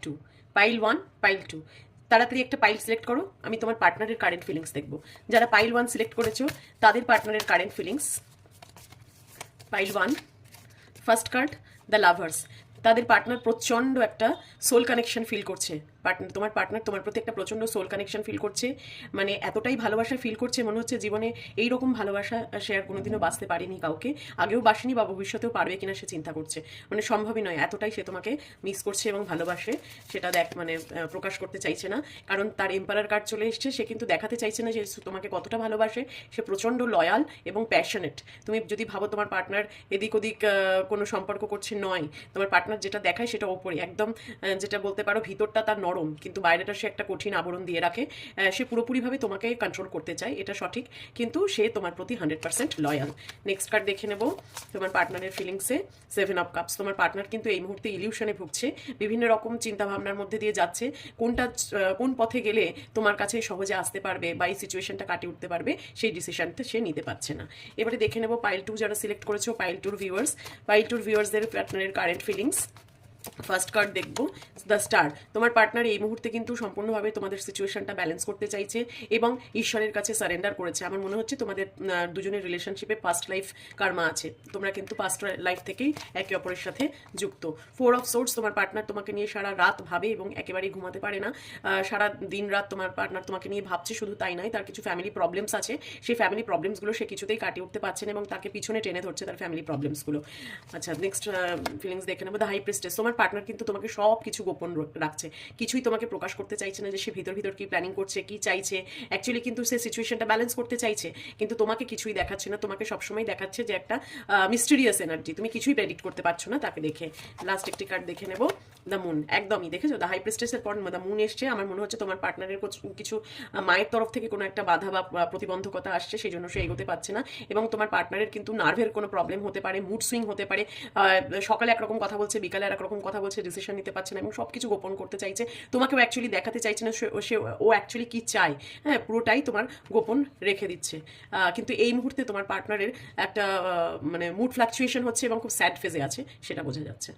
Two, pile 1, pile 2। তাড়াতাড়ি একটা pile select করো, আমি তোমার পার্টনারের কারেন্ট ফিলিংস দেখবো। যারা পাইল 1 সিলেক্ট করেছো তাদের পার্টনারের current feelings. Pile 1, first card the lovers. তাদের পার্টনার প্রচণ্ড একটা সোল কানেকশন ফিল করছে। তোমার পার্টনার তোমার প্রতি একটা প্রচণ্ড সোল কানেকশন ফিল করছে, মানে এতটাই ভালোবাসা ফিল করছে, মনে হচ্ছে জীবনে এইরকম ভালোবাসা সে আর কোনোদিনও বাঁচতে পারেনি কাউকে, আগেও বাসেনি বা ভবিষ্যতেও পারবে কিনা সে চিন্তা করছে। মানে সম্ভবই নয়, এতটাই সে তোমাকে মিস করছে এবং ভালোবাসে, সেটা মানে প্রকাশ করতে চাইছে না। কারণ তার এম্পারার কার্ড চলে এসছে, সে কিন্তু দেখাতে চাইছে না যে তোমাকে কতটা ভালোবাসে। সে প্রচণ্ড লয়াল এবং প্যাশনেট। তুমি যদি ভাবো তোমার পার্টনার এদিক ওদিক কোনো সম্পর্ক করছে, নয়। তোমার পার্টনার যেটা দেখায় সেটা ওপরে একদম, যেটা বলতে পারো ভিতরটা তার নরম, কিন্তু বাইরেটা সে একটা কঠিন আবরণ দিয়ে রাখে। সে পুরোপুরিভাবে তোমাকে কন্ট্রোল করতে চায়, এটা সঠিক, কিন্তু সে তোমার প্রতি 100% লয়াল। নেক্সট কার্ড দেখে নেব তোমার পার্টনারের ফিলিংসে। 7 অফ কাপস। তোমার পার্টনার কিন্তু এই মুহূর্তে ইলিউশনে ভুগছে, বিভিন্ন রকম চিন্তা ভাবনার মধ্যে দিয়ে যাচ্ছে, কোন পথে গেলে তোমার কাছে সহজে আসতে পারবে বা এই সিচুয়েশনটা কাটিয়ে উঠতে পারবে, সেই ডিসিশনটা সে নিতে পারছে না। এবারে দেখে নেব পাইল 2 যারা সিলেক্ট করেছো, পাইল 2 ভিউয়ার্স। পাইল 2 ভিউয়ার্সদের পার্টনারের কারেন্ট ফিলিংস। ফার্স্ট কার্ড দেখবো দ্য স্টার। তোমার পার্টনার এই মুহূর্তে কিন্তু সম্পূর্ণভাবে তোমাদের সিচুয়েশনটা ব্যালেন্স করতে চাইছে এবং ঈশ্বরের কাছে সারেন্ডার করেছে। আমার মনে হচ্ছে তোমাদের দুজনের রিলেশনশিপে পাস্ট লাইফ কার্মা আছে, তোমরা কিন্তু পাস্ট লাইফ থেকেই একে অপরের সাথে যুক্ত। 4 অফ সোর্স। তোমার পার্টনার তোমাকে নিয়ে সারা রাত ভাবে এবং একেবারেই ঘুমাতে পারে না। সারা দিন রাত তোমার পার্টনার তোমাকে নিয়ে ভাবছে, শুধু তাই নয়, তার কিছু ফ্যামিলি প্রবলেমস আছে, সেই ফ্যামিলি প্রবলেমসগুলো সে কিছুতেই কাটিয়ে উঠতে পারছে না এবং তাকে পিছনে টেনে ধরছে তার ফ্যামিলি প্রবলেমসগুলো। আচ্ছা, নেক্সট ফিলিংস দেখে নেবো দ্য হাই প্রিস্টেস। তোমার পার্টনার কিন্তু তোমাকে সব কিছু গোপন রাখছে, কিছুই তোমাকে প্রকাশ করতে চাইছে না যে সে ভিতর ভিতর কি প্ল্যানিং করছে, কি চাইছে। অ্যাকচুয়ালি কিন্তু সে সিচুয়েশনটা ব্যালেন্স করতে চাইছে, কিন্তু তোমাকে কিছুই দেখাচ্ছে না। তোমাকে সবসময় দেখাচ্ছে যে একটা মিস্টেরিয়াস এনার্জি, তুমি কিছুই প্রেডিক্ট করতে পারছো না তাকে দেখে। লাস্ট একটি কার্ড দেখে নেবো দ্য মুন। একদমই দেখেছো, দ্য হাই প্রিস্টেসের পর দ্য মুন এসছে। আমার মনে হচ্ছে তোমার পার্টনারের কিছু মায়ের তরফ থেকে কোনো একটা বাধা বা প্রতিবন্ধকতা আসছে, সেই জন্য সে এগোতে পারছে না। এবং তোমার পার্টনারের কিন্তু নার্ভের কোনো প্রবলেম হতে পারে, মুড সুইং হতে পারে, সকালে একরকম কথা বলছে, বিকালে আর একরকম কথা বলছে, ডিসিশন নিতে পারছে না এবং সবকিছু গোপন করতে চাইছে। তোমাকেও অ্যাকচুয়ালি দেখাতে চাইছে না ও অ্যাকচুয়ালি কি চায়। হ্যাঁ, পুরোটাই তোমার গোপন রেখে দিচ্ছে। কিন্তু এই মুহূর্তে তোমার পার্টনারের একটা মানে মুড ফ্লাকচুয়েশন হচ্ছে এবং খুব স্যাড ফেজে আছে, সেটা বোঝা যাচ্ছে।